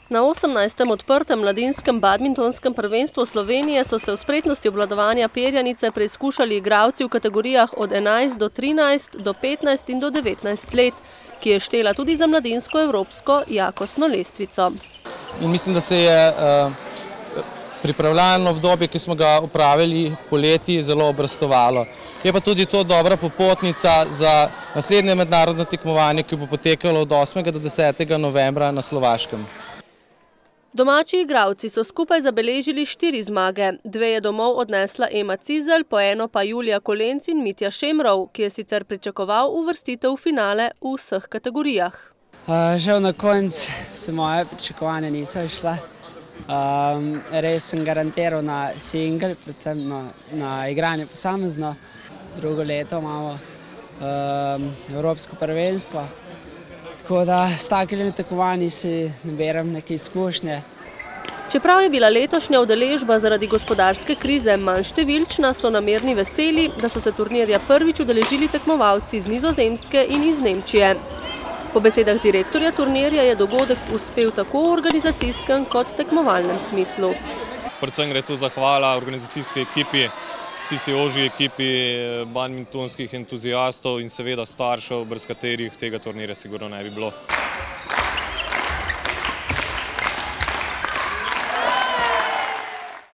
Na 18. odprtem mladinskem badmintonskem prvenstvu Slovenije so se v spretnosti obvladovanja perjanice preizkušali igralci v kategorijah od 11 do 13, do 15 in do 19 let, ki je štela tudi za mladinsko evropsko jakostno lestvico. In mislim, da se je pripravljalno obdobje, ki smo ga opravili poleti, zelo obrestovalo. Je pa tudi to dobra popotnica za naslednje mednarodno tekmovanje, ki bo potekalo od 8. do 10. novembra na Slovaškem. Domači igralci so skupaj zabeležili 4 zmage. 2 je domov odnesla Ema Cizelj, po eno pa Julija Kolenc in Mitja Šemrov, ki je sicer pričakoval uvrstitev v finale v vseh kategorijah. Žal na koncu se moje pričakovanja niso išle. Res sem garantiral na single, predvsem na igranje posamezno. Drugo leto imamo evropsko prvenstvo. Tako da s takimi tekmovanji si naberem neke izkušnje. Čeprav je bila letošnja udeležba zaradi gospodarske krize manj številčna, so namerni veseli, da so se turnirja prvič udeležili tekmovalci iz Nizozemske in iz Nemčije. Po besedah direktorja turnirja je dogodek uspel tako v organizacijskem kot tekmovalnem smislu. Predvsem gre tu zahvala organizacijski ekipi, tisti ožji ekipi badmintonskih entuzijastov in seveda staršev, brez katerih tega turnirja sigurno ne bi bilo.